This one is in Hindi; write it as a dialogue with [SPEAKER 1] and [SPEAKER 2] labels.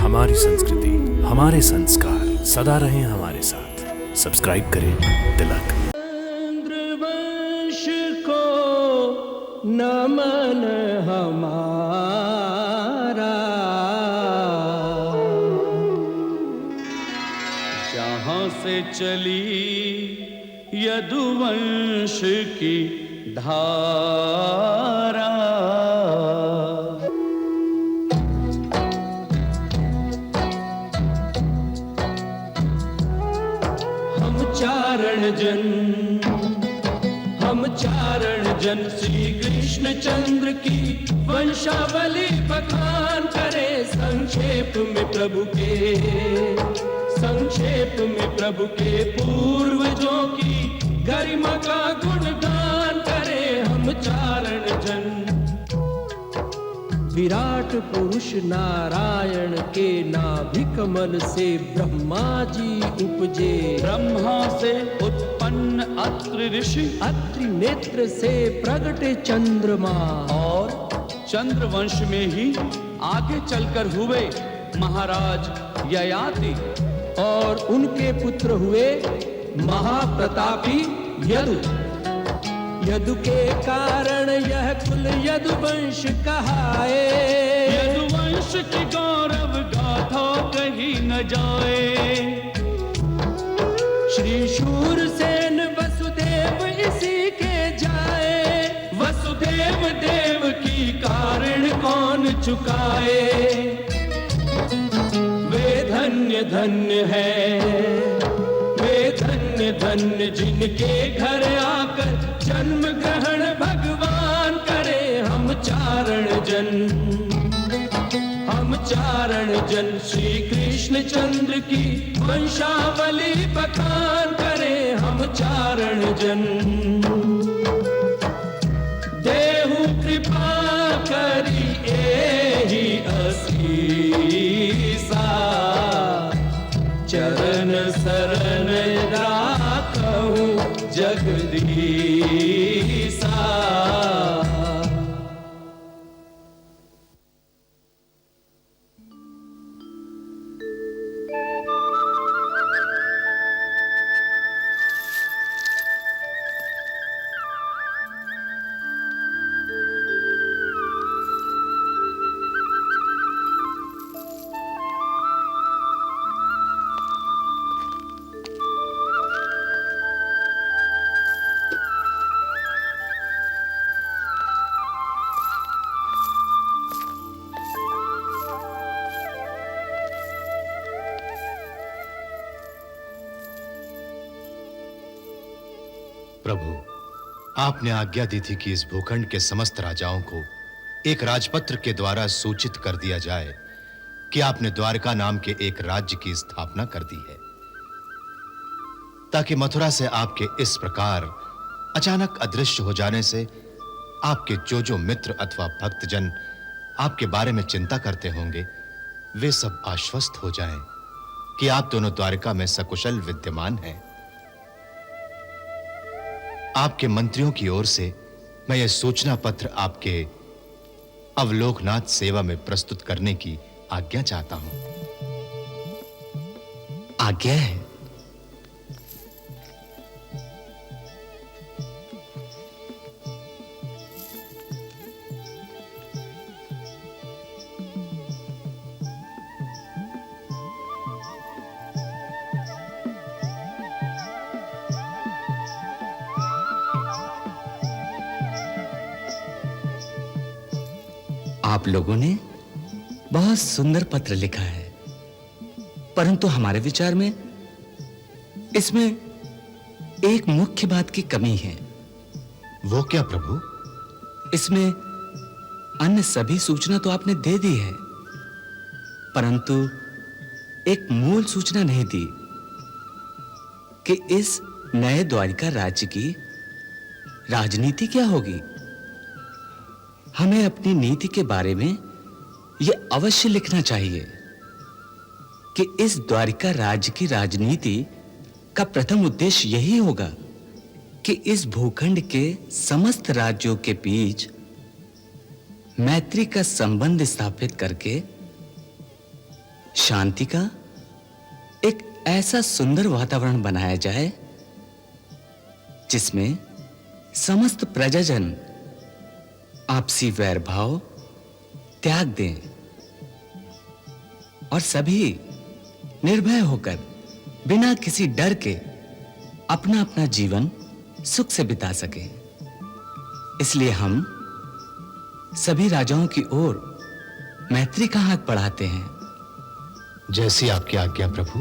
[SPEAKER 1] हमारी संस्कृति, हमारे संस्कार सदा रहें हमारे साथ। सब्सक्राइब करें तिलक।
[SPEAKER 2] चंद्रवंश को नमन हमारा, जहाँ से चली यदुवंश की धारा। हम चारण जन श्री कृष्ण चंद्र की वंशावली बखान करे। संक्षेप में प्रभु के पूर्वजों की गरिमा का गुणगान करे। हम चारण जन विराट पुरुष नारायण के नाभि कमल से ब्रह्मा जी उपजे। ब्रह्मा से उत्पन्न अत्रि ऋषि, अत्रि नेत्र से प्रगटे चंद्रमा, और चंद्रवंश में ही आगे चलकर हुए महाराज ययाति, और उनके पुत्र हुए महाप्रतापी यदु। यदु के कारण यह कुल यदुवंश कहाए। यदुवंश की गौरव गाथा कहीं न जाए। श्री शूरसेन वसुदेव इसी के जाए। वसुदेव देव की कारण कौन चुकाए। वे धन्य धन्य है, वे धन्य धन्य जिनके घर आकर जन्म ग्रहण भगवान करे। हम चारण जन श्री कृष्ण चंद्र की वंशावली बखान करे। हम चारण जन देहु कृपा करी एहि असीसा। चरण शरण राखहु जगदीसा।
[SPEAKER 3] प्रभु, आपने आज्ञा दी थी कि इस भूखंड के समस्त राजाओं को एक राजपत्र के द्वारा सूचित कर दिया जाए कि आपने द्वारका नाम के एक राज्य की स्थापना कर दी है, ताकि मथुरा से आपके इस प्रकार अचानक अदृश्य हो जाने से आपके जो मित्र अथवा भक्तजन आपके बारे में चिंता करते होंगे, वे सब आश्वस्त हो जाएं कि आप दोनों द्वारका में सकुशल विद्यमान हैं। आपके मंत्रियों की ओर से मैं यह सूचना पत्र आपके अवलोकनाथ सेवा में प्रस्तुत करने की आज्ञा चाहता हूं।
[SPEAKER 4] आज्ञा है। आप लोगों ने बहुत सुंदर पत्र लिखा है, परंतु हमारे विचार में इसमें एक मुख्य बात की कमी है।
[SPEAKER 3] वो क्या प्रभु?
[SPEAKER 4] इसमें अन्य सभी सूचना तो आपने दे दी है, परंतु एक मूल सूचना नहीं दी कि इस नए द्वारिका राज्य की राजनीति क्या होगी। हमें अपनी नीति के बारे में यह अवश्य लिखना चाहिए कि इस द्वारिका राज्य की राजनीति का प्रथम उद्देश्य यही होगा कि इस भूखंड के समस्त राज्यों के बीच मैत्री का संबंध स्थापित करके शांति का एक ऐसा सुंदर वातावरण बनाया जाए जिसमें समस्त प्रजाजन आपसी वैर भाव त्याग दें और सभी निर्भय होकर बिना किसी डर के अपना अपना जीवन सुख से बिता सकें। इसलिए हम सभी राजाओं की ओर मैत्री का हाथ बढ़ाते हैं।
[SPEAKER 3] जैसी आपकी आज्ञा प्रभु।